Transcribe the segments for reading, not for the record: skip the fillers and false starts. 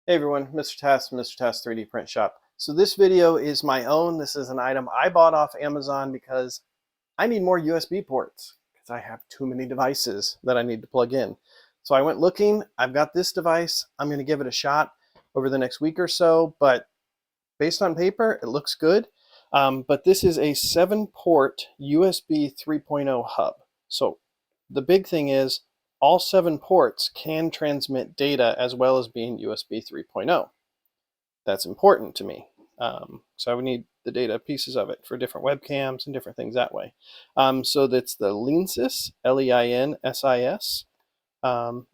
Hey everyone, MrTass, MrTass 3D Print Shop. So this video is my own. This is an item I bought off Amazon because I need more USB ports because I have too many devices that I need to plug in. So I went looking. I've got this device. I'm going to give it a shot over the next week or so, but based on paper, it looks good. But this is a 7-port USB 3.0 hub. So the big thing is all 7 ports can transmit data as well as being USB 3.0. That's important to me. So I would need the data pieces of it for different webcams and different things that way. So that's the Leinsis, L-E-I-N-S-I-S.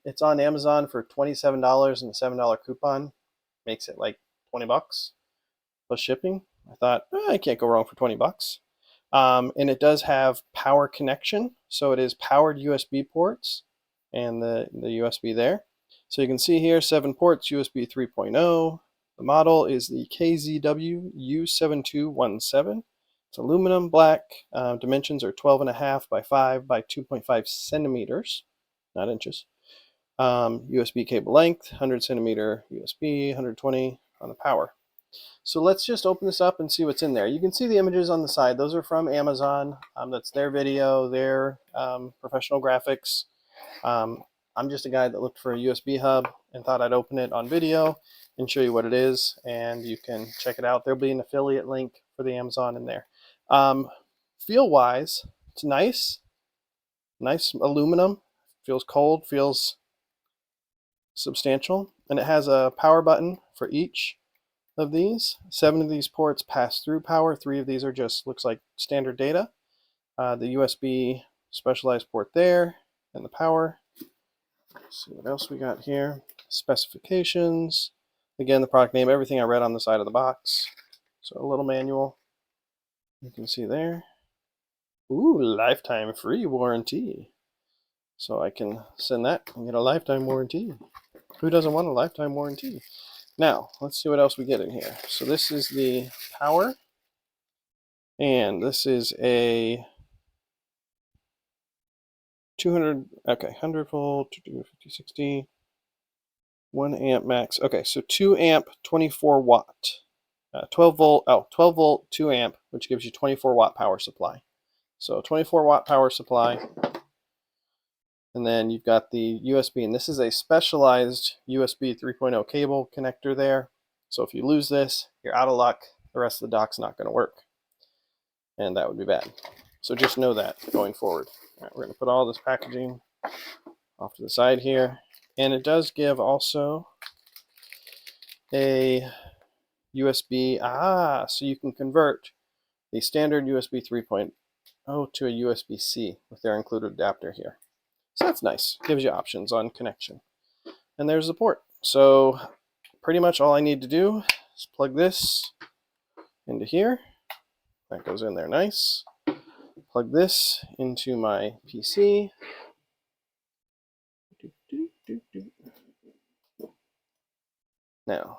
It's on Amazon for $27 and a $7 coupon. Makes it like 20 bucks plus shipping. I thought, I can't go wrong for 20 bucks. And it does have power connection. So it is powered USB ports and the USB there. So you can see here, 7 ports, USB 3.0. The model is the KZW-U7217. It's aluminum, black. Dimensions are 12.5 by 5 by 2.5 centimeters, not inches. USB cable length, 100 centimeter USB, 120 on the power. So let's just open this up and see what's in there. You can see the images on the side. Those are from Amazon. That's their video, their professional graphics. I'm just a guy that looked for a USB hub and thought I'd open it on video and show you what it is, and you can check it out. There'll be an affiliate link for the Amazon in there. Feel-wise, it's nice aluminum. Feels cold, feels substantial, and it has a power button for each of these. 7 of these ports pass through power. 3 of these are just, looks like standard data. The USB specialized port there, and the power. Let's see what else we got here. Specifications. Again, the product name, everything I read on the side of the box. So a little manual. You can see there. Ooh, lifetime free warranty. So I can send that and get a lifetime warranty. Who doesn't want a lifetime warranty? Now, let's see what else we get in here. So this is the power. And this is a 100 volt, 50, 60, 1 amp max. Okay, so 2 amp, 24 watt. 12 volt, 2 amp, which gives you 24 watt power supply. So 24 watt power supply. And then you've got the USB, and this is a specialized USB 3.0 cable connector there. So if you lose this, you're out of luck. The rest of the dock's not going to work. And that would be bad. So just know that going forward. All right, we're going to put all this packaging off to the side here. And it does give also a USB, so you can convert the standard USB 3.0 to a USB-C with their included adapter here. So that's nice. Gives you options on connection. And there's the port. So pretty much all I need to do is plug this into here. That goes in there nice. Plug this into my PC. Now,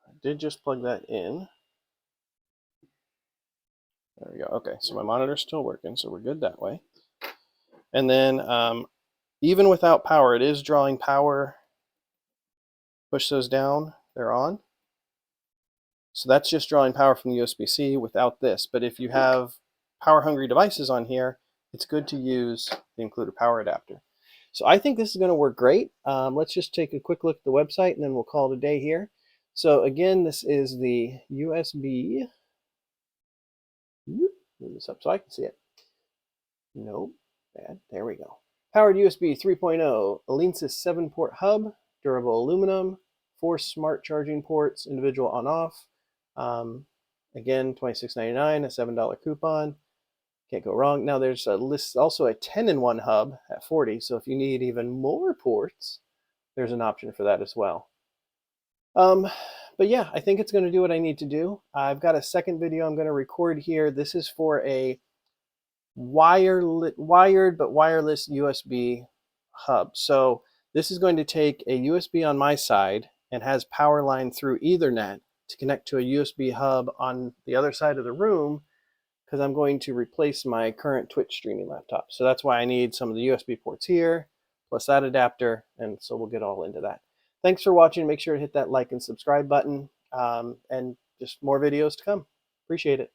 I did just plug that in. There we go. Okay, so my monitor's still working, so we're good that way. And then even without power, it is drawing power. Push those down, they're on. So that's just drawing power from the USB-C without this. But if you have power-hungry devices on here, it's good to use the included power adapter. So I think this is going to work great. Let's just take a quick look at the website, and then we'll call it a day here. So again, this is the USB. Move this up so I can see it. Nope, bad. There we go. Powered USB 3.0, a Leinsis 7-port hub, durable aluminum, 4 smart charging ports, individual on-off. Again, $26.99, a $7 coupon. Can't go wrong. Now there's a list, also a 10-in-1 hub at $40. So if you need even more ports, there's an option for that as well. But yeah, I think it's going to do what I need to do. I've got a second video I'm going to record here. This is for a wired but wireless USB hub. So this is going to take a USB on my side and has power line through Ethernet to connect to a USB hub on the other side of the room, because I'm going to replace my current Twitch streaming laptop. So that's why I need some of the USB ports here, plus that adapter, and so we'll get all into that. Thanks for watching. Make sure to hit that like and subscribe button, and just more videos to come. Appreciate it.